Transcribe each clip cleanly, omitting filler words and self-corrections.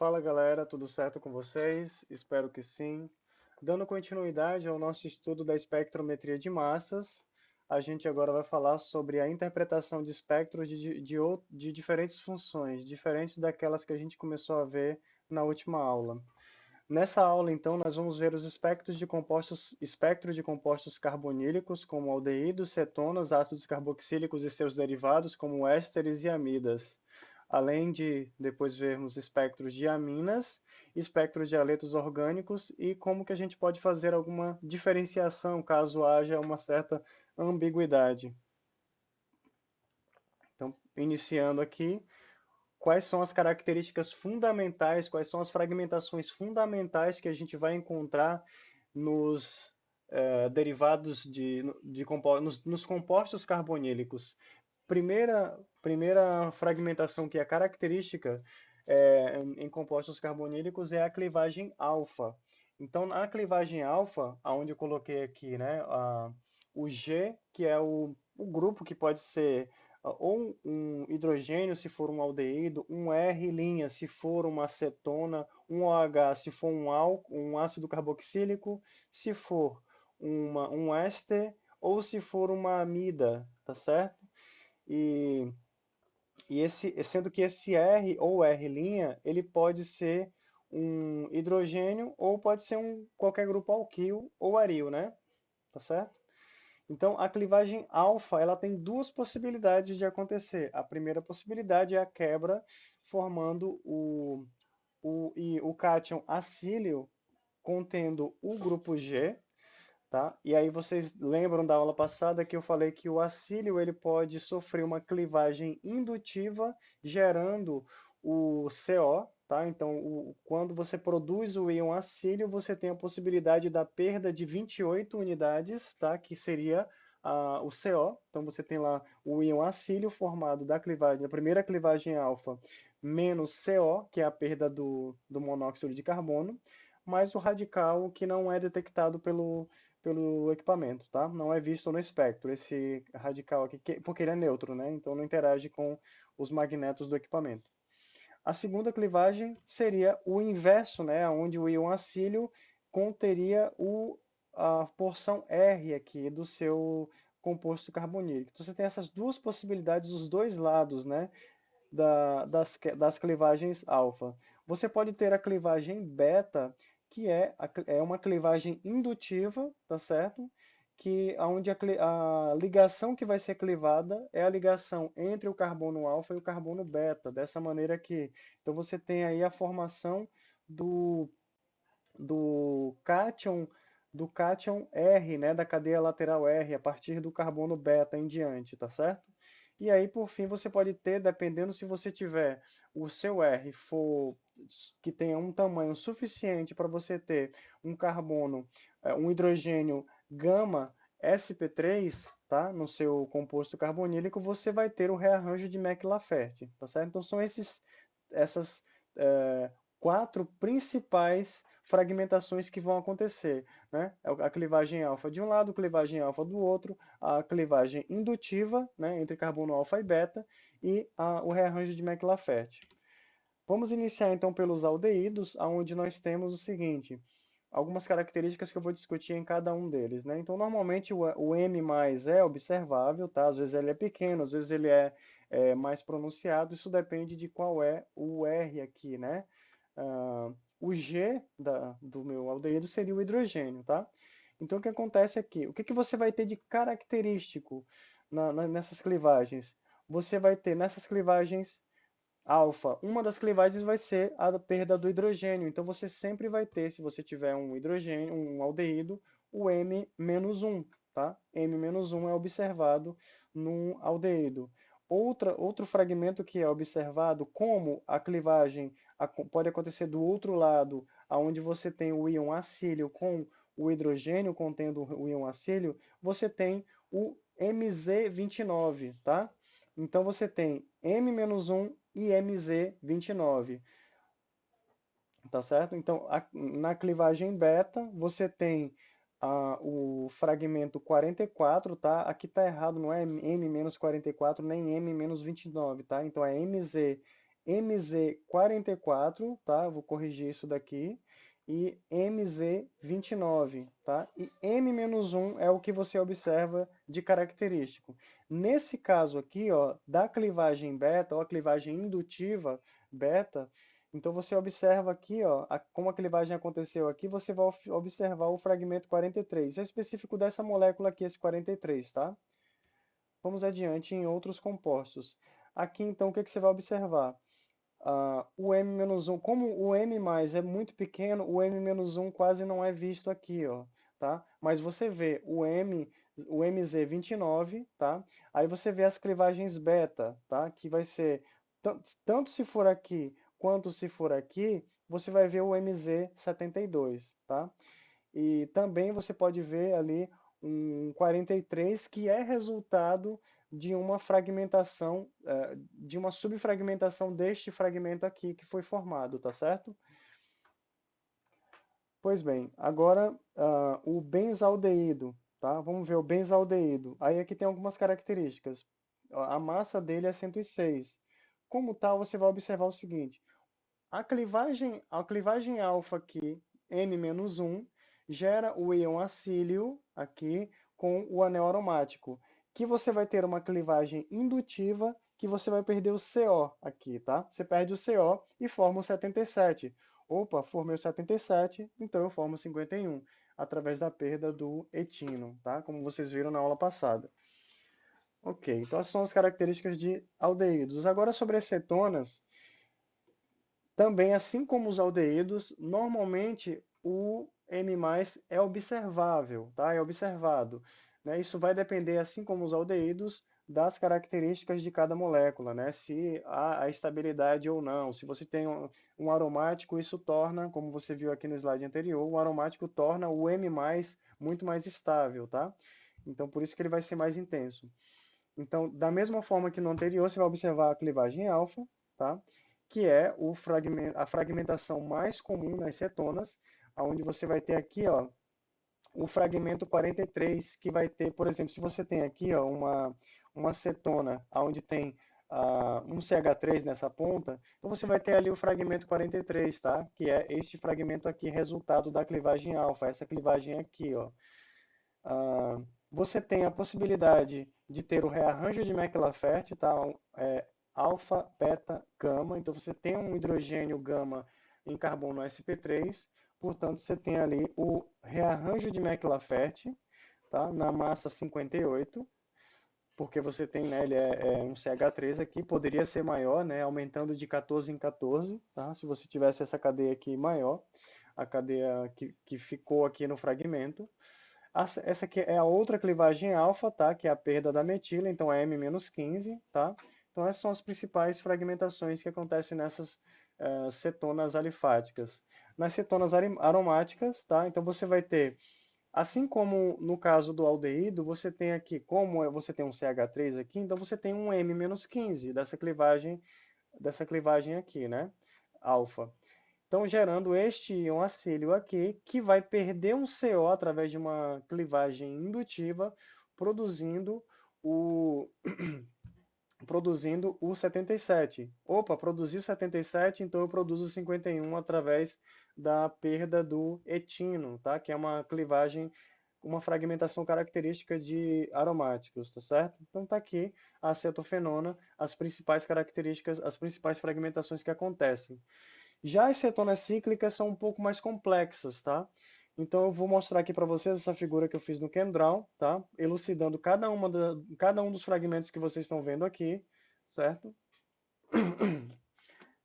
Fala galera, tudo certo com vocês? Espero que sim. Dando continuidade ao nosso estudo da espectrometria de massas, a gente agora vai falar sobre a interpretação de espectros de diferentes funções, diferentes daquelas que a gente começou a ver na última aula. Nessa aula, então, nós vamos ver os espectros de compostos carbonílicos, como aldeídos, cetonas, ácidos carboxílicos e seus derivados, como ésteres e amidas. Além de depois vermos espectros de aminas, espectros de haletos orgânicos e como que a gente pode fazer alguma diferenciação caso haja uma certa ambiguidade. Então, iniciando aqui, quais são as características fundamentais, quais são as fragmentações fundamentais que a gente vai encontrar nos derivados nos compostos carbonílicos. Primeira fragmentação que é característica em compostos carbonílicos é a clivagem alfa. Então, na clivagem alfa, aonde eu coloquei aqui, né, o G, que é o grupo que pode ser ou um hidrogênio se for um aldeído, um R' se for uma acetona, um OH se for um ácido carboxílico, se for um éster ou se for uma amida, tá certo? E, sendo que esse R ou R', ele pode ser um hidrogênio ou pode ser qualquer grupo alquil ou aril, né? Tá certo? Então, a clivagem alfa, ela tem duas possibilidades de acontecer. A primeira possibilidade é a quebra, formando o cátion acílio contendo o grupo G, tá? E aí vocês lembram da aula passada que eu falei que o acílio ele pode sofrer uma clivagem indutiva, gerando o CO, tá? Então, quando você produz o íon acílio, você tem a possibilidade da perda de 28 unidades, tá? Que seria o CO. Então, você tem lá o íon acílio formado da primeira clivagem alfa, menos CO, que é a perda do monóxido de carbono, mais o radical que não é detectado pelo equipamento, tá? Não é visto no espectro esse radical aqui, porque ele é neutro, né? Então não interage com os magnetos do equipamento. A segunda clivagem seria o inverso, né? Onde o íon acílio conteria a porção R aqui do seu composto carbonílico. Então você tem essas duas possibilidades, os dois lados, né? Das clivagens alfa. Você pode ter a clivagem beta, que é uma clivagem indutiva, tá certo? Que onde a ligação que vai ser clivada é a ligação entre o carbono alfa e o carbono beta, dessa maneira que então você tem aí a formação do, do cátion do cátion R, né, da cadeia lateral R, a partir do carbono beta em diante, tá certo? E aí, por fim, você pode ter, dependendo se você tiver o seu R for que tenha um tamanho suficiente para você ter um carbono, um hidrogênio gama sp3, tá? No seu composto carbonílico, você vai ter o rearranjo de Mac-Laferte, tá certo? Então são essas quatro principais fragmentações que vão acontecer, né? A clivagem alfa de um lado, a clivagem alfa do outro, a clivagem indutiva, né, entre carbono alfa e beta, e o rearranjo de Mac-Laferte. Vamos iniciar então pelos aldeídos, onde nós temos o seguinte, algumas características que eu vou discutir em cada um deles, né? Então, normalmente o M+ é observável, tá? Às vezes ele é pequeno, às vezes ele é mais pronunciado, isso depende de qual é o R aqui, né? O G do meu aldeído seria o hidrogênio, tá? Então, o que acontece aqui? O que você vai ter de característico nessas clivagens? Você vai ter nessas clivagens alfa, uma das clivagens vai ser a perda do hidrogênio. Então, você sempre vai ter, se você tiver um hidrogênio, um aldeído, o M-1, tá? M-1 é observado no aldeído. Outro fragmento que é observado, como a clivagem pode acontecer do outro lado, aonde você tem o íon acílio com o hidrogênio contendo o íon acílio, você tem o MZ29, tá? Então você tem M-1 e MZ29, tá certo? Então na clivagem beta você tem o fragmento 44, tá? Aqui tá errado, não é M-44 nem M-29, tá? Então é MZ MZ44, tá? Vou corrigir isso daqui. E MZ29, tá? E M-1 é o que você observa de característico. Nesse caso aqui, ó, da clivagem beta, ou a clivagem indutiva beta, então você observa aqui, ó, como a clivagem aconteceu aqui, você vai observar o fragmento 43. É específico dessa molécula aqui, esse 43, tá? Vamos adiante em outros compostos. Aqui, então, o que que você vai observar? O M-1, como o M+, é muito pequeno, o M-1 quase não é visto aqui, ó, tá? Mas você vê o MZ29, tá? Aí você vê as clivagens beta, tá? Que vai ser, tanto se for aqui, quanto se for aqui, você vai ver o MZ72, tá? E também você pode ver ali um 43 que é resultado de uma fragmentação, de uma subfragmentação deste fragmento aqui que foi formado, tá certo? Pois bem, agora o benzaldeído, tá? Vamos ver o benzaldeído. Aí aqui tem algumas características. A massa dele é 106. Como tal, você vai observar o seguinte: a clivagem alfa aqui, N-1, gera o íon acílio aqui com o anel aromático, que você vai ter uma clivagem indutiva que você vai perder o CO aqui, tá? Você perde o CO e forma o 77. Opa, formei o 77, então eu formo o 51, através da perda do etino, tá? Como vocês viram na aula passada. Ok, então essas são as características de aldeídos. Agora sobre as cetonas, também, assim como os aldeídos, normalmente o M+ é observável, tá? É observado, né? Isso vai depender, assim como os aldeídos, das características de cada molécula, né? Se há a estabilidade ou não. Se você tem um aromático, isso torna, como você viu aqui no slide anterior, o aromático torna o M+ muito mais estável, tá? Então, por isso que ele vai ser mais intenso. Então, da mesma forma que no anterior, você vai observar a clivagem alfa, tá? Que é a fragmentação mais comum nas cetonas, onde você vai ter aqui, ó, o fragmento 43, que vai ter, por exemplo, se você tem aqui, ó, uma cetona onde tem um CH3 nessa ponta, então você vai ter ali o fragmento 43, tá? Que é este fragmento aqui, resultado da clivagem alfa, essa clivagem aqui, ó. Ah, você tem a possibilidade de ter o rearranjo de McLafert, tá? Alfa, beta, gama. Então você tem um hidrogênio gama em carbono sp3, portanto você tem ali o rearranjo de McLafert, tá? Na massa 58, porque você tem, né, ele é um CH3 aqui, poderia ser maior, né, aumentando de 14 em 14, tá? Se você tivesse essa cadeia aqui maior, a cadeia que ficou aqui no fragmento. Essa aqui é a outra clivagem alfa, tá? Que é a perda da metila, então é M-15, tá? Então essas são as principais fragmentações que acontecem nessas cetonas alifáticas. Nas cetonas aromáticas, tá? Então você vai ter, assim como no caso do aldeído, você tem aqui, você tem um CH3 aqui, então você tem um M-15 dessa clivagem aqui, né? Alfa. Então, gerando este íon acílio aqui, que vai perder um CO através de uma clivagem indutiva, produzindo o, produzindo o 77. Opa, produziu 77, então eu produzo 51 através da perda do etino, tá? Que é uma clivagem, uma fragmentação característica de aromáticos, tá certo? Então tá aqui a acetofenona, as principais características, as principais fragmentações que acontecem. Já as cetonas cíclicas são um pouco mais complexas, tá? Então eu vou mostrar aqui para vocês essa figura que eu fiz no ChemDraw, tá? Elucidando cada um dos fragmentos que vocês estão vendo aqui, certo?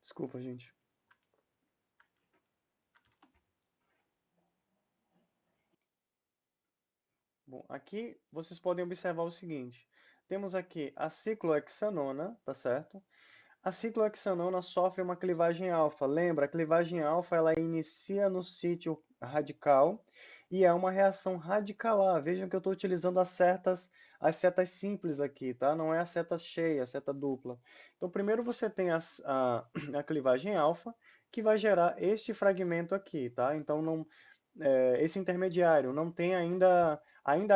Desculpa, gente. Bom, aqui vocês podem observar o seguinte. Temos aqui a ciclohexanona, tá certo? A ciclohexanona sofre uma clivagem alfa. Lembra, a clivagem alfa ela inicia no sítio radical e é uma reação radicalar. Vejam que eu estou utilizando as setas simples aqui, tá? Não é a seta cheia, a seta dupla. Então, primeiro você tem a clivagem alfa, que vai gerar este fragmento aqui, tá? Então, não, esse intermediário não tem ainda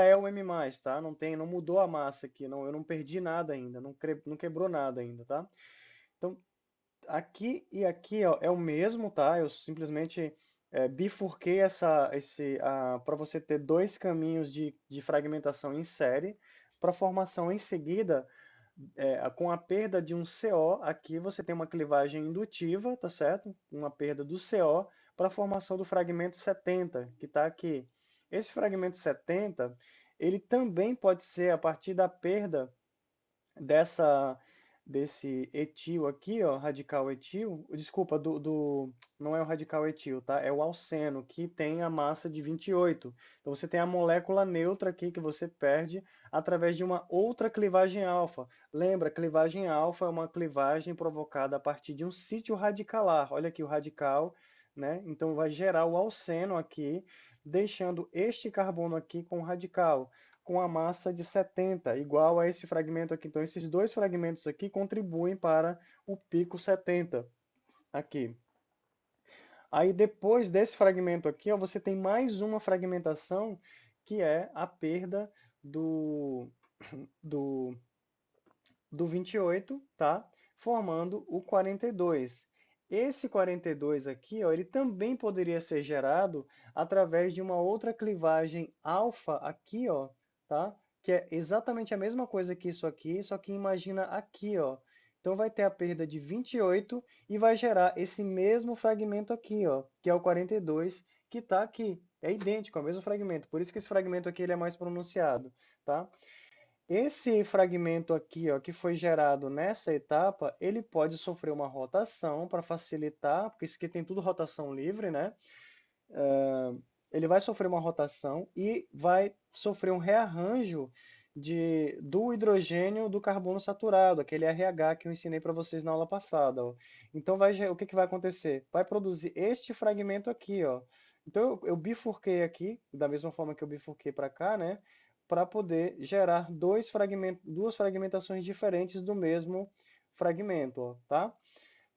é o M+, tá? Não mudou a massa aqui, não, eu não perdi nada ainda, não quebrou nada ainda, tá? Então, aqui e aqui, ó, é o mesmo, tá? Eu simplesmente bifurquei para você ter dois caminhos de fragmentação em série, para formação em seguida, com a perda de um CO, aqui você tem uma clivagem indutiva, tá certo? Uma perda do CO para a formação do fragmento 70, que está aqui. Esse fragmento 70, ele também pode ser a partir da perda dessa desse etil aqui, ó, radical etil, desculpa, não é o radical etil, tá? É o alceno, que tem a massa de 28. Então você tem a molécula neutra aqui que você perde através de uma outra clivagem alfa. Lembra, clivagem alfa é uma clivagem provocada a partir de um sítio radicalar. Olha aqui o radical, né? Então vai gerar o alceno aqui, deixando este carbono aqui com o radical com a massa de 70, igual a esse fragmento aqui. Então, esses dois fragmentos aqui contribuem para o pico 70 aqui. Aí, depois desse fragmento aqui, ó, você tem mais uma fragmentação, que é a perda do, do, do 28, tá? Formando o 42. Esse 42 aqui, ó, ele também poderia ser gerado através de uma outra clivagem alfa aqui, ó, tá? Que é exatamente a mesma coisa que isso aqui, só que imagina aqui, ó. Então vai ter a perda de 28 e vai gerar esse mesmo fragmento aqui, ó, que é o 42, que está aqui. É idêntico, é o mesmo fragmento. Por isso que esse fragmento aqui ele é mais pronunciado, tá? Esse fragmento aqui, ó, que foi gerado nessa etapa, ele pode sofrer uma rotação para facilitar, porque isso aqui tem tudo rotação livre, né? Ele vai sofrer uma rotação e vai sofrer um rearranjo do hidrogênio do carbono saturado, aquele RH que eu ensinei para vocês na aula passada, ó. Então o que que vai acontecer? Vai produzir este fragmento aqui, ó. Então eu bifurquei aqui, da mesma forma que eu bifurquei para cá, né? Para poder gerar duas fragmentações diferentes do mesmo fragmento, ó, tá?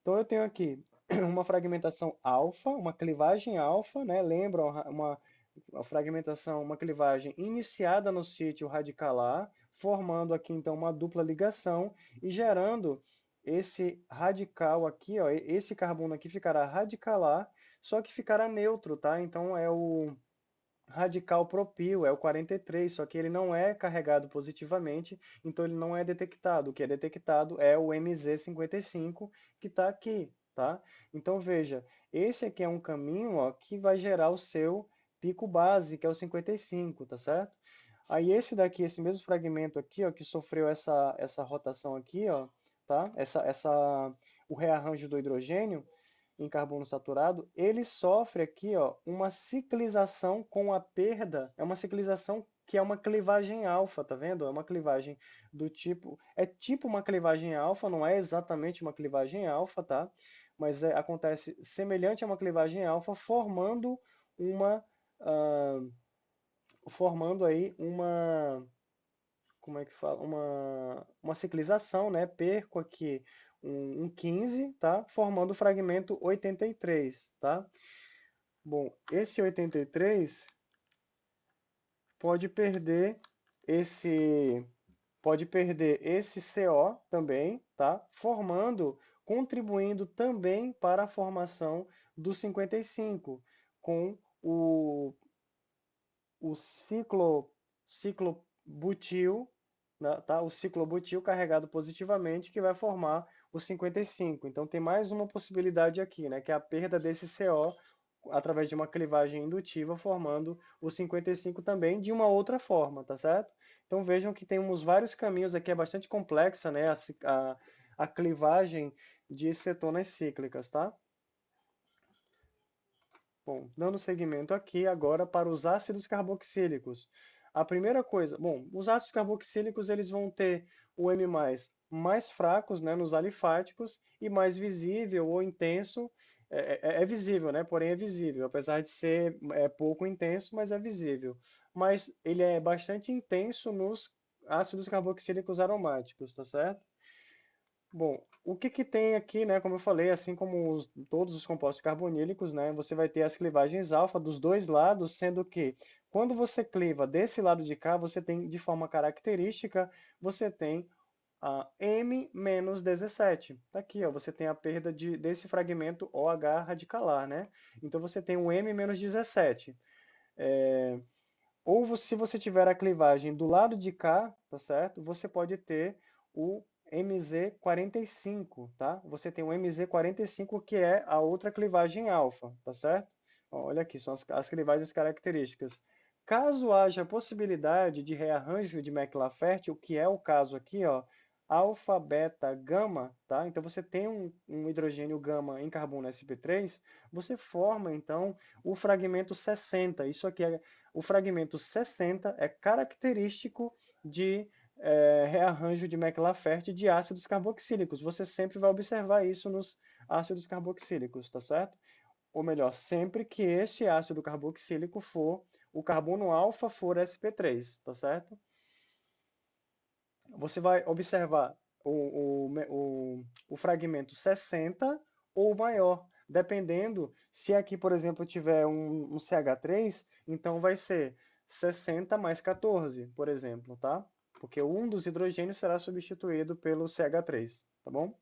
Então eu tenho aqui uma fragmentação alfa, uma clivagem alfa, né? Lembra uma fragmentação, uma clivagem iniciada no sítio radicalar, formando aqui então uma dupla ligação e gerando esse radical aqui, ó, esse carbono aqui ficará radicalar, só que ficará neutro, tá? Então é o radical propil, é o 43, só que ele não é carregado positivamente, então ele não é detectado. O que é detectado é o MZ55 que está aqui, tá? Então veja, esse aqui é um caminho, ó, que vai gerar o seu pico base, que é o 55, tá certo? Aí esse daqui, esse mesmo fragmento aqui, ó, que sofreu essa rotação aqui, ó, tá? O rearranjo do hidrogênio, em carbono saturado, ele sofre aqui, ó, uma ciclização com a perda, é uma ciclização que é uma clivagem alfa, tá vendo? É uma clivagem do tipo, é tipo uma clivagem alfa, não é exatamente uma clivagem alfa, tá? Mas acontece semelhante a uma clivagem alfa, uma, ah, formando aí como é que fala? Uma ciclização, né? Perco aqui um 15, tá? Formando o fragmento 83, tá? Bom, esse 83 pode perder esse pode perder esse CO também, tá? Contribuindo também para a formação do 55 com o ciclobutil, né, tá? O ciclobutil carregado positivamente que vai formar o 55. Então tem mais uma possibilidade aqui, né, que é a perda desse CO através de uma clivagem indutiva formando o 55 também de uma outra forma, tá certo? Então vejam que temos vários caminhos aqui, é bastante complexa, né, a clivagem de cetonas cíclicas, tá? Bom, dando seguimento aqui agora para os ácidos carboxílicos. A primeira coisa, bom, os ácidos carboxílicos eles vão ter o M+, mais fracos, né, nos alifáticos e mais visível ou intenso, é visível, né, porém é visível, apesar de ser pouco intenso, mas é visível. Mas ele é bastante intenso nos ácidos carboxílicos aromáticos, tá certo? Bom, o que que tem aqui, né? Como eu falei, assim como todos os compostos carbonílicos, né? Você vai ter as clivagens alfa dos dois lados, sendo que quando você cliva desse lado de cá, você tem de forma característica, você tem a M-17. Tá aqui, ó, você tem a perda desse fragmento OH radicalar, né? Então você tem o M-17. Ou se você tiver a clivagem do lado de cá, tá certo? Você pode ter o MZ45, tá? Você tem o MZ45 que é a outra clivagem alfa, tá certo? Ó, olha aqui, são as clivagens características. Caso haja possibilidade de rearranjo de McLafferty, o que é o caso aqui, ó, alfa, beta, gama, tá? Então você tem um hidrogênio gama em carbono sp3, você forma então o fragmento 60. Isso aqui é o fragmento 60 é característico de rearranjo de McLafferty de ácidos carboxílicos. Você sempre vai observar isso nos ácidos carboxílicos, tá certo? Ou melhor, sempre que esse ácido carboxílico for, o carbono alfa for sp3, tá certo? Você vai observar o fragmento 60 ou maior, dependendo se aqui, por exemplo, tiver um CH3, então vai ser 60 mais 14, por exemplo, tá? Porque um dos hidrogênios será substituído pelo CH3, tá bom?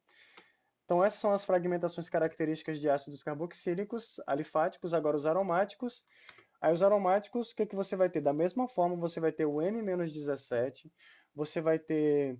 Então essas são as fragmentações características de ácidos carboxílicos, alifáticos, agora os aromáticos. Aí os aromáticos, o que que você vai ter? Da mesma forma, você vai ter o M-17, você vai ter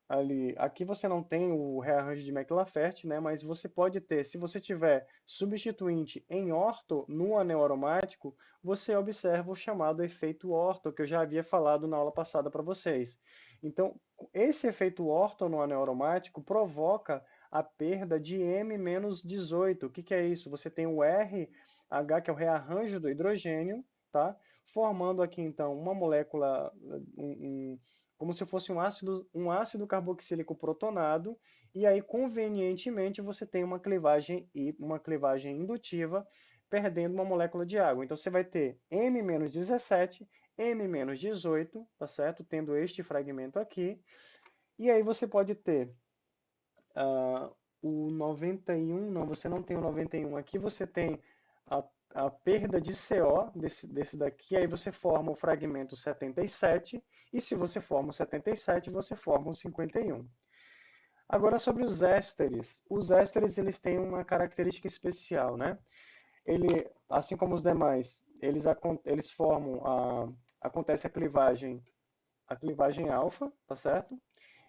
ali, aqui você não tem o rearranjo de McLafferty, né? Mas você pode ter, se você tiver substituinte em orto no anel aromático, você observa o chamado efeito orto, que eu já havia falado na aula passada para vocês. Então, esse efeito orto no anel aromático provoca a perda de M-18. O que que é isso? Você tem o RH, que é o rearranjo do hidrogênio, tá? Formando aqui então uma molécula, como se fosse um ácido carboxílico protonado, e aí convenientemente você tem uma clivagem indutiva, perdendo uma molécula de água. Então você vai ter M-17, M-18, tá certo? Tendo este fragmento aqui. E aí você pode ter o 91, não, você não tem o 91 aqui, você tem a, a perda de CO desse daqui, aí você forma o fragmento 77, e se você forma o 77, você forma o 51. Agora sobre os ésteres eles têm uma característica especial, né? Ele, assim como os demais, eles formam acontece a clivagem alfa, tá certo?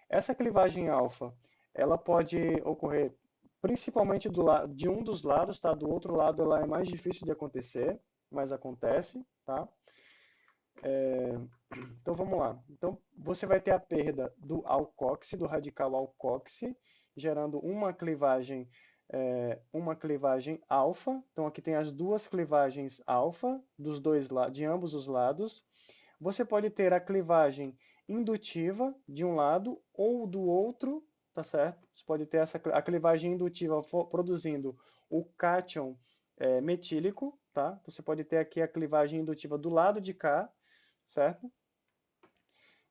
Essa clivagem alfa, ela pode ocorrer principalmente de um dos lados, tá? Do outro lado ela é mais difícil de acontecer, mas acontece, tá? Então vamos lá. Então você vai ter a perda do alcoxe, do radical alcoxe, gerando uma clivagem alfa. Então aqui tem as duas clivagens alfa de ambos os lados. Você pode ter a clivagem indutiva de um lado ou do outro, tá certo? Você pode ter a clivagem indutiva produzindo o cátion metílico, tá? Então, você pode ter aqui a clivagem indutiva do lado de cá, certo?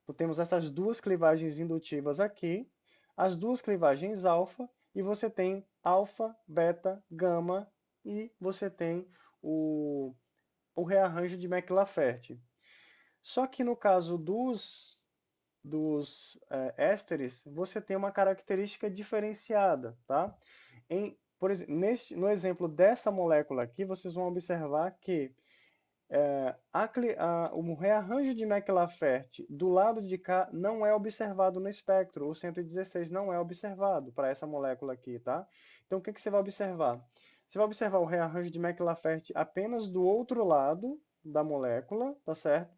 Então temos essas duas clivagens indutivas aqui, as duas clivagens alfa, e você tem alfa, beta, gama, e você tem o rearranjo de McLafferty. Só que no caso dos ésteres, você tem uma característica diferenciada, tá? Por exemplo, no exemplo dessa molécula aqui, vocês vão observar que o rearranjo de McLafferty do lado de cá não é observado no espectro, o 116 não é observado para essa molécula aqui, tá? Então, o que que você vai observar? Você vai observar o rearranjo de McLafferty apenas do outro lado da molécula, tá certo?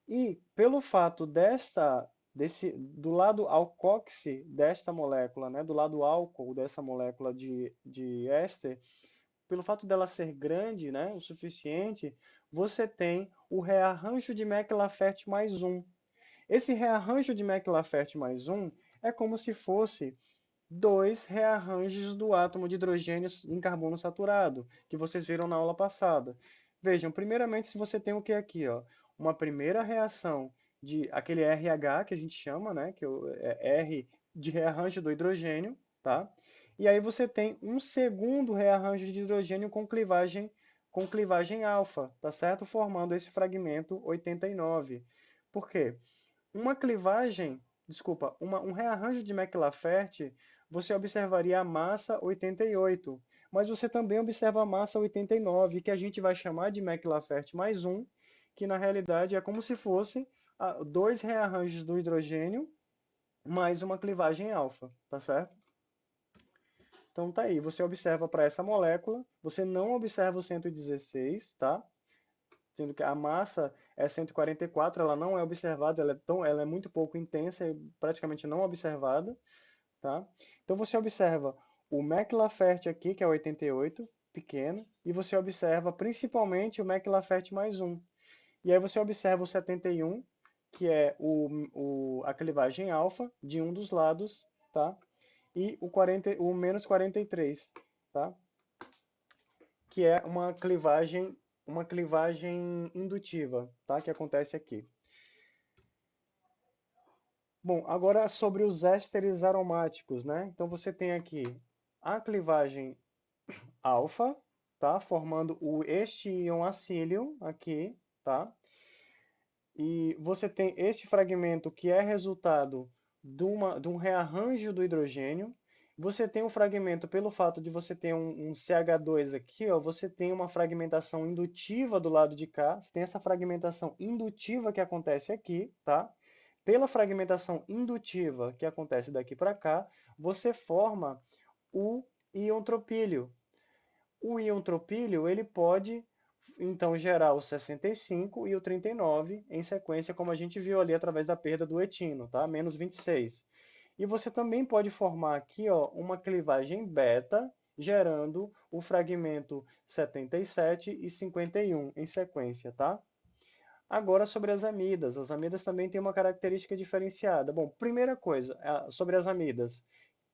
E pelo fato do lado alcoxe desta molécula, né, do lado álcool dessa molécula de éster, pelo fato dela ser grande, né, o suficiente, você tem o rearranjo de McLafferty mais um. Esse rearranjo de McLafferty mais um é como se fosse dois rearranjos do átomo de hidrogênio em carbono saturado, que vocês viram na aula passada. Vejam, primeiramente, se você tem o que aqui, ó, uma primeira reação de aquele RH que a gente chama, né, que é R de rearranjo do hidrogênio, tá? E aí você tem um segundo rearranjo de hidrogênio com clivagem alfa, tá certo? Formando esse fragmento 89. Por quê? Uma clivagem desculpa, um rearranjo de McLafert, você observaria a massa 88, mas você também observa a massa 89, que a gente vai chamar de McLafert mais um, que na realidade é como se fosse dois rearranjos do hidrogênio mais uma clivagem alfa, tá certo? Então tá aí, você observa para essa molécula, você não observa o 116, tá? Sendo que a massa é 144, ela não é observada, ela é muito pouco intensa e praticamente não observada, tá? Então você observa o McLafert aqui, que é 88, pequeno, e você observa principalmente o McLafert mais um. E aí você observa o 71, que é a clivagem alfa de um dos lados, tá? E o menos 43, tá? Que é uma clivagem indutiva, tá? Que acontece aqui. Bom, agora sobre os ésteres aromáticos, né? Então você tem aqui a clivagem alfa, tá? Formando este íon acílio aqui, tá? E você tem este fragmento que é resultado de um rearranjo do hidrogênio. Você tem um fragmento, pelo fato de você ter um CH2 aqui, ó, você tem uma fragmentação indutiva do lado de cá. Você tem essa fragmentação indutiva que acontece aqui, tá? Pela fragmentação indutiva que acontece daqui para cá, você forma o íon tropílio. O íon tropílio, ele pode então gerar o 65 e o 39 em sequência, como a gente viu ali através da perda do etino, tá? Menos 26. E você também pode formar aqui, ó, uma clivagem beta, gerando o fragmento 77 e 51 em sequência, tá? Agora sobre as amidas. As amidas também têm uma característica diferenciada. Bom, primeira coisa, sobre as amidas,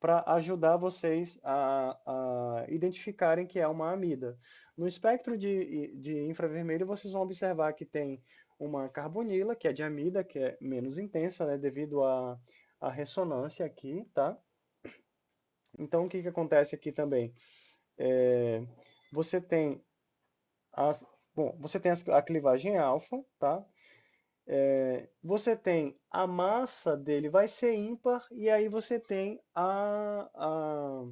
para ajudar vocês a identificarem que é uma amida. No espectro de infravermelho, vocês vão observar que tem uma carbonila, que é de amida, que é menos intensa, né, devido à ressonância aqui, tá? Então, o que que acontece aqui também? É, você tem as, bom, você tem a clivagem alfa, tá? Você tem a massa dele vai ser ímpar, e aí você tem a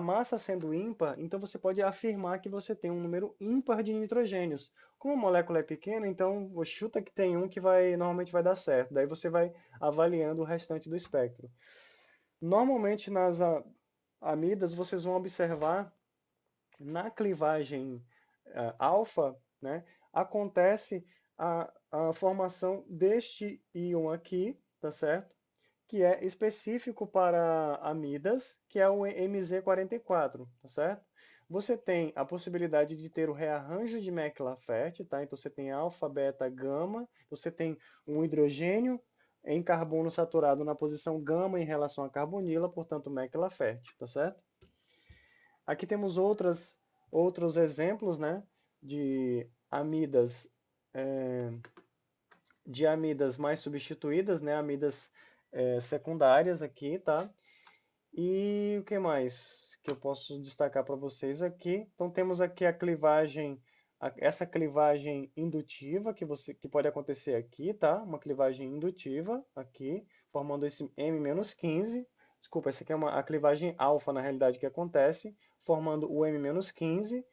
massa sendo ímpar, então você pode afirmar que você tem um número ímpar de nitrogênios. Como a molécula é pequena, então chuta que tem um que normalmente vai dar certo. Daí você vai avaliando o restante do espectro. Normalmente nas amidas vocês vão observar na clivagem alfa, né, acontece a formação deste íon aqui, tá certo? Que é específico para amidas, que é o MZ44, tá certo? Você tem a possibilidade de ter o rearranjo de McLafert, tá? Então você tem alfa, beta, gama, você tem um hidrogênio em carbono saturado na posição gama em relação à carbonila, portanto McLafert, tá certo? Aqui temos outros exemplos, né, de amidas, é, de amidas mais substituídas, né, amidas secundárias aqui, tá? E o que mais que eu posso destacar para vocês aqui? Então temos aqui a clivagem, essa clivagem indutiva que pode acontecer aqui, tá? Uma clivagem indutiva aqui, formando esse M-15. Desculpa, essa aqui é a clivagem alfa, na realidade, que acontece, formando o M-15,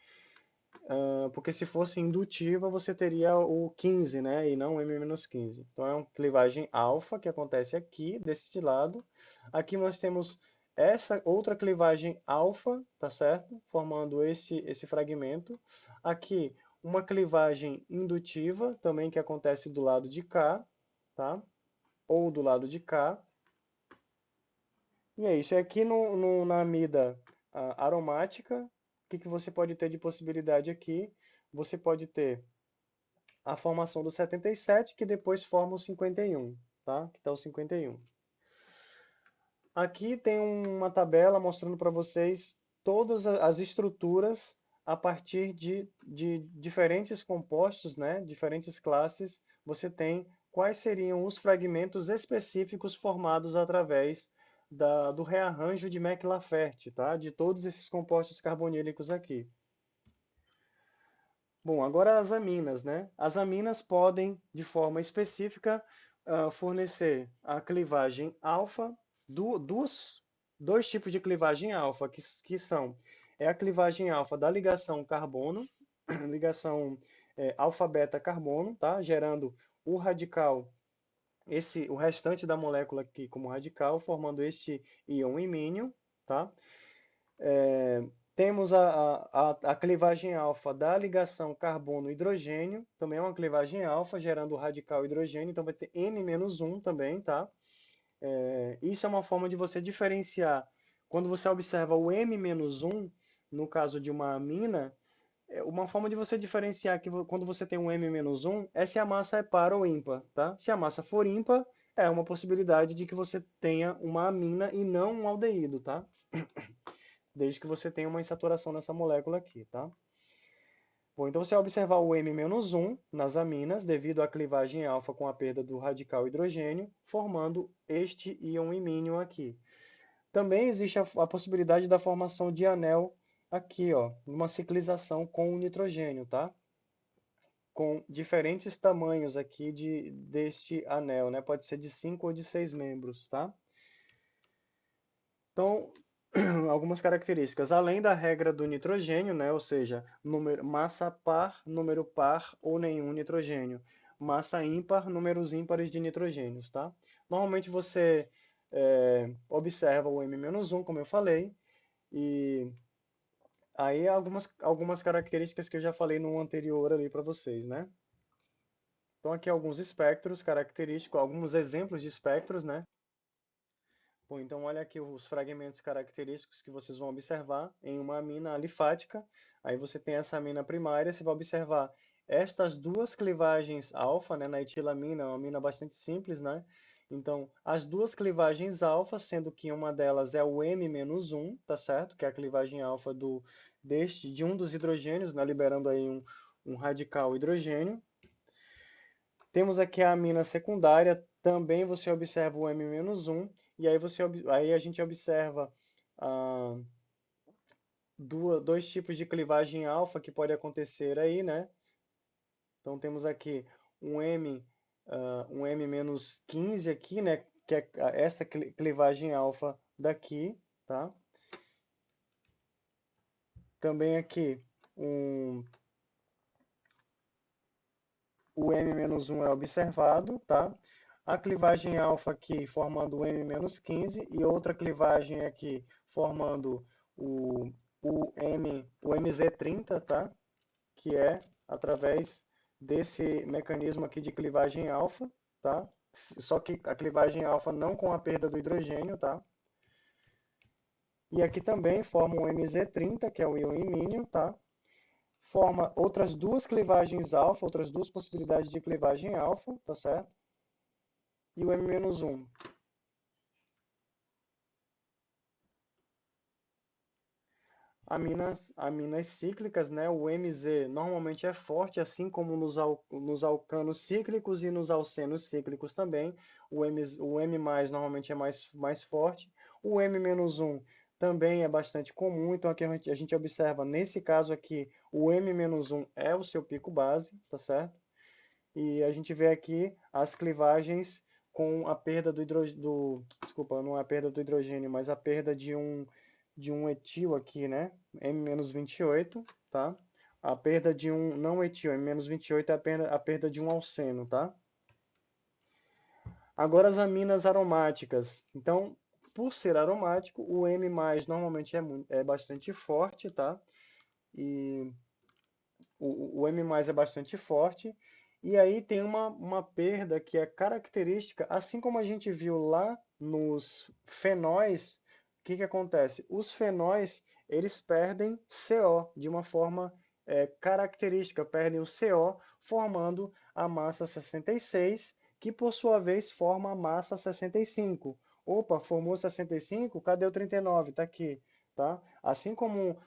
porque se fosse indutiva, você teria o 15, né? E não o M-15. Então é uma clivagem alfa que acontece aqui, desse lado. Aqui nós temos essa outra clivagem alfa, tá certo? Formando esse fragmento. Aqui, uma clivagem indutiva, também que acontece do lado de cá, tá? Ou do lado de cá. E é isso. E aqui na amida aromática, o que que você pode ter de possibilidade aqui? Você pode ter a formação do 77, que depois forma o 51, tá? Que está o 51. Aqui tem uma tabela mostrando para vocês todas as estruturas a partir de diferentes compostos, né? Diferentes classes. Você tem quais seriam os fragmentos específicos formados através do rearranjo de McLafert, tá? De todos esses compostos carbonílicos aqui. Bom, agora as aminas, né? As aminas podem, de forma específica, fornecer a clivagem alfa, dois tipos de clivagem alfa, que são a clivagem alfa da ligação carbono, ligação alfa-beta carbono, tá? Gerando o radical, o restante da molécula aqui como radical, formando este íon imínio, tá? Temos a clivagem alfa da ligação carbono-hidrogênio, também é uma clivagem alfa, gerando o radical hidrogênio, então vai ter N-1 também, tá? Isso é uma forma de você diferenciar. Quando você observa o M-1, no caso de uma amina, uma forma de você diferenciar que quando você tem um M-1 é se a massa é par ou ímpar, tá? Se a massa for ímpar, é uma possibilidade de que você tenha uma amina e não um aldeído, tá? Desde que você tenha uma insaturação nessa molécula aqui, tá? Bom, então você vai observar o M-1 nas aminas, devido à clivagem alfa com a perda do radical hidrogênio, formando este íon imínio aqui. Também existe a possibilidade da formação de anel aqui, ó, uma ciclização com o nitrogênio, tá? Com diferentes tamanhos aqui deste anel, né? Pode ser de 5 ou de 6 membros, tá? Então, algumas características, além da regra do nitrogênio, né? Ou seja, massa par, número par ou nenhum nitrogênio. Massa ímpar, números ímpares de nitrogênios, tá? Normalmente você observa o M-1, como eu falei, e aí algumas características que eu já falei no anterior ali para vocês, né? Então aqui alguns espectros característicos, alguns exemplos de espectros, né? Bom, então olha aqui os fragmentos característicos que vocês vão observar em uma amina alifática. Aí você tem essa amina primária, você vai observar estas duas clivagens alfa, né, na etilamina, é uma amina bastante simples, né? Então, as duas clivagens alfa, sendo que uma delas é o M-1, tá certo? Que é a clivagem alfa de um dos hidrogênios, né, liberando aí um radical hidrogênio. Temos aqui a amina secundária, também você observa o M-1, e aí a gente observa ah, dois tipos de clivagem alfa que pode acontecer aí, né? Então temos aqui um um M-15 aqui, né? Que é essa clivagem alfa daqui, tá? Também aqui um, o M-1 é observado, tá? A clivagem alfa aqui formando o M-15 e outra clivagem aqui formando o MZ30, tá? Que é através desse mecanismo aqui de clivagem alfa, tá? Só que a clivagem alfa não com a perda do hidrogênio, tá? E aqui também forma o MZ30, que é o íon imínio, tá? Forma outras duas clivagens alfa, outras duas possibilidades de clivagem alfa, tá certo? E o M-1. Aminas cíclicas, né? O MZ normalmente é forte, assim como nos alcanos cíclicos e nos alcenos cíclicos também. O M+, normalmente é mais forte. O M-1 também é bastante comum, então aqui a gente observa, nesse caso aqui, o M-1 é o seu pico base, tá certo? E a gente vê aqui as clivagens com a perda desculpa, não é a perda do hidrogênio, mas a perda de um etil aqui, né? M-28, tá? A perda de um não etil, M-28 é a perda de um alceno, tá? Agora as aminas aromáticas. Então, por ser aromático, o M+, normalmente é bastante forte, tá? E o M+ é bastante forte. E aí tem uma perda que é característica, assim como a gente viu lá nos fenóis, o que que acontece? Os fenóis, eles perdem CO de uma forma característica, perdem o CO, formando a massa 66, que por sua vez forma a massa 65. Opa, formou 65? Cadê o 39? Está aqui, tá? Assim como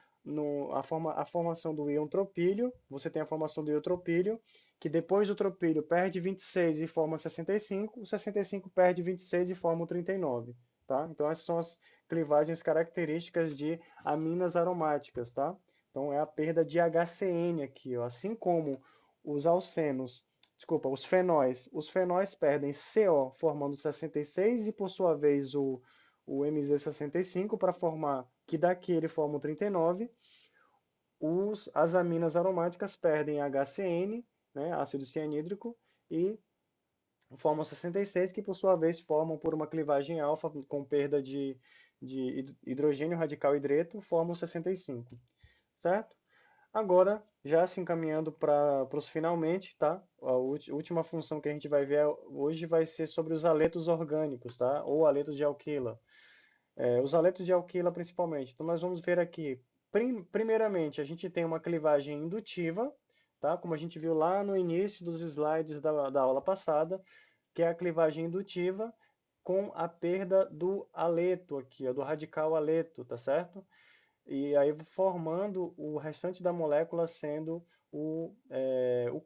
a formação do íon tropílio, você tem a formação do íon tropílio, que depois do tropílio perde 26 e forma 65, o 65 perde 26 e forma o 39, tá? Então essas são as clivagens características de aminas aromáticas, tá? Então é a perda de HCN aqui, ó. Assim como os alcenos Desculpa, os fenóis. Os fenóis perdem CO, formando 66, e por sua vez o MZ65 para formar, que daqui ele forma o 39. As aminas aromáticas perdem HCN, né, ácido cianídrico, e formam 66, que por sua vez formam por uma clivagem alfa com perda de hidrogênio radical hidreto, formam 65, certo? Agora, já se encaminhando para os finalmente, tá? A última função que a gente vai ver hoje vai ser sobre os aletos orgânicos, tá? Ou aletos de alquila. Os aletos de alquila principalmente. Então, nós vamos ver aqui, primeiramente, a gente tem uma clivagem indutiva, tá? Como a gente viu lá no início dos slides da aula passada, que é a clivagem indutiva com a perda do aleto aqui, ó, do radical aleto, tá certo? E aí formando o restante da molécula sendo o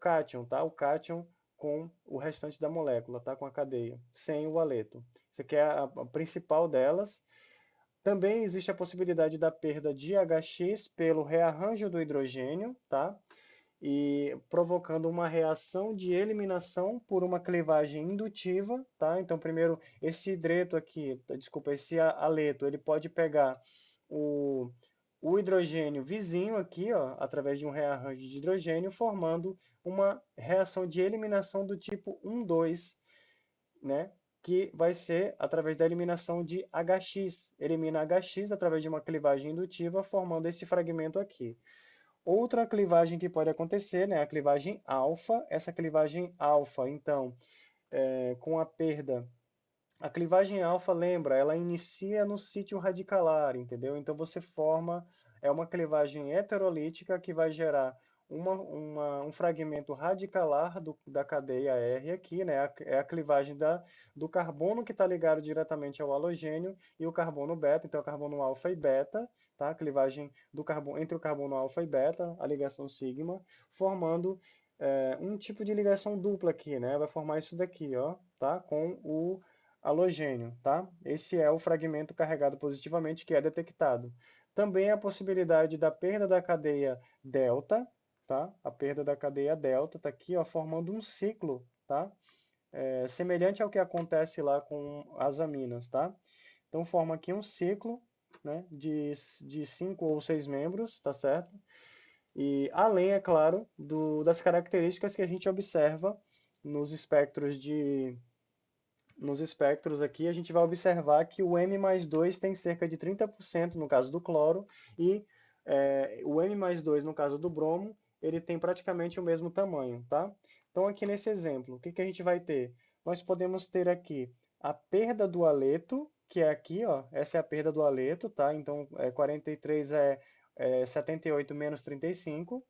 cátion, tá? O cátion com o restante da molécula, tá? Com a cadeia, sem o aleto. Isso aqui é a principal delas. Também existe a possibilidade da perda de HX pelo rearranjo do hidrogênio, tá? E provocando uma reação de eliminação por uma clivagem indutiva, tá? Então, primeiro, esse hidreto aqui, desculpa, esse aleto, ele pode pegar o, o hidrogênio vizinho aqui, ó, através de um rearranjo de hidrogênio, formando uma reação de eliminação do tipo 1,2, né? Que vai ser através da eliminação de HX. Elimina HX através de uma clivagem indutiva, formando esse fragmento aqui. Outra clivagem que pode acontecer, né, a clivagem alfa. Essa clivagem alfa, então, com a perda. A clivagem alfa, lembra, ela inicia no sítio radicalar, entendeu? Então você forma, é uma clivagem heterolítica que vai gerar um fragmento radicalar da cadeia R aqui, né? É a clivagem do carbono que está ligado diretamente ao halogênio e o carbono beta, então é o carbono alfa e beta, tá? A clivagem do carbono, entre o carbono alfa e beta, a ligação sigma, formando um tipo de ligação dupla aqui, né? Vai formar isso daqui, ó, tá? Com o halogênio, tá? Esse é o fragmento carregado positivamente que é detectado. Também a possibilidade da perda da cadeia delta, tá? A perda da cadeia delta está aqui, ó, formando um ciclo, tá? Semelhante ao que acontece lá com as aminas, tá? Então forma aqui um ciclo, né, de 5 ou 6 membros, tá certo? E além, é claro, das características que a gente observa nos espectros nos espectros aqui, a gente vai observar que o M mais 2 tem cerca de 30% no caso do cloro, e o M mais 2 no caso do bromo, ele tem praticamente o mesmo tamanho, tá? Então aqui nesse exemplo, o que que a gente vai ter? Nós podemos ter aqui a perda do aleto, que é aqui, ó, essa é a perda do aleto, tá? Então 43 é 78 menos 35.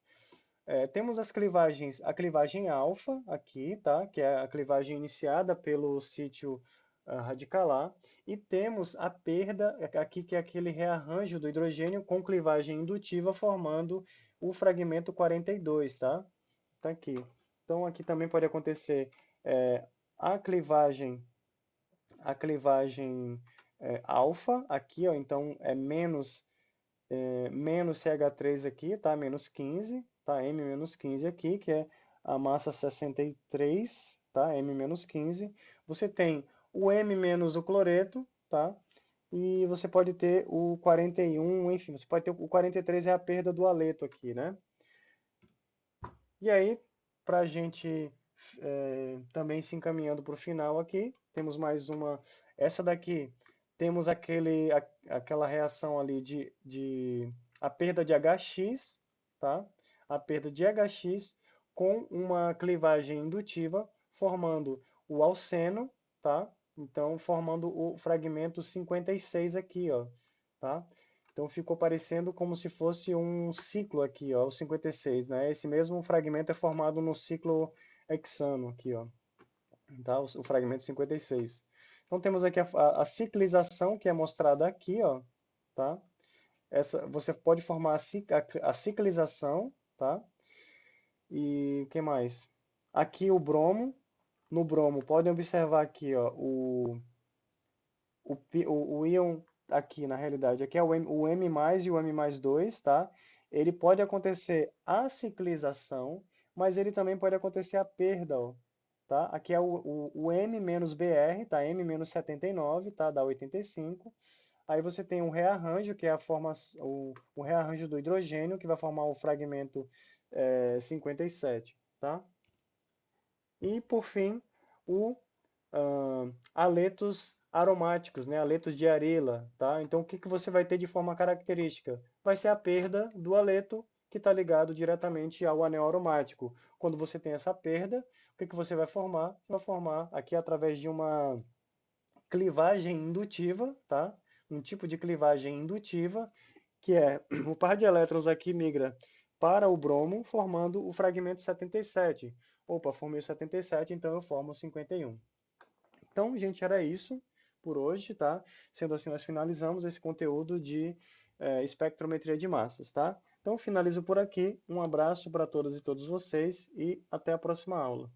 Temos as clivagens, a clivagem alfa aqui, tá? Que é a clivagem iniciada pelo sítio radicalar, e temos a perda aqui, que é aquele rearranjo do hidrogênio com clivagem indutiva, formando o fragmento 42, tá? Tá aqui. Então aqui também pode acontecer a clivagem, a clivagem alfa aqui, ó, então é menos CH3 aqui, tá? Menos 15, tá? M menos 15 aqui, que é a massa 63, tá? M menos 15. Você tem o M menos o cloreto, tá? E você pode ter o 41, enfim, você pode ter o 43 é a perda do aleto aqui, né? E aí, para a gente também se encaminhando para o final aqui, temos mais uma. Essa daqui, temos aquela reação ali a perda de HX, tá? A perda de HX com uma clivagem indutiva, formando o alceno, tá? Então, formando o fragmento 56 aqui, ó, tá? Então ficou parecendo como se fosse um ciclo aqui, ó, o 56, né? Esse mesmo fragmento é formado no ciclo hexano aqui, ó, tá? O fragmento 56. Então temos aqui a ciclização que é mostrada aqui, ó, tá? Você pode formar a ciclização, tá? E o que mais? Aqui o bromo. No bromo, podem observar aqui, ó, o íon aqui, na realidade, aqui é o M mais e o M mais 2, tá? Ele pode acontecer a ciclização, mas ele também pode acontecer a perda, ó, tá? Aqui é o M menos BR, tá? M menos 79, tá? Dá 85. Aí você tem um rearranjo, que é o rearranjo do hidrogênio, que vai formar o fragmento 57, tá? E, por fim, o aletos aromáticos, né? Aletos de arila, tá? Então, o que que você vai ter de forma característica? Vai ser a perda do aleto que está ligado diretamente ao anel aromático. Quando você tem essa perda, o que que você vai formar? Você vai formar aqui através de uma clivagem indutiva, tá? Um tipo de clivagem indutiva, que é o par de elétrons aqui migra para o bromo, formando o fragmento 77. Opa, formei o 77, então eu formo o 51. Então, gente, era isso por hoje, tá? Sendo assim, nós finalizamos esse conteúdo de espectrometria de massas, tá? Então, finalizo por aqui. Um abraço para todas e todos vocês e até a próxima aula.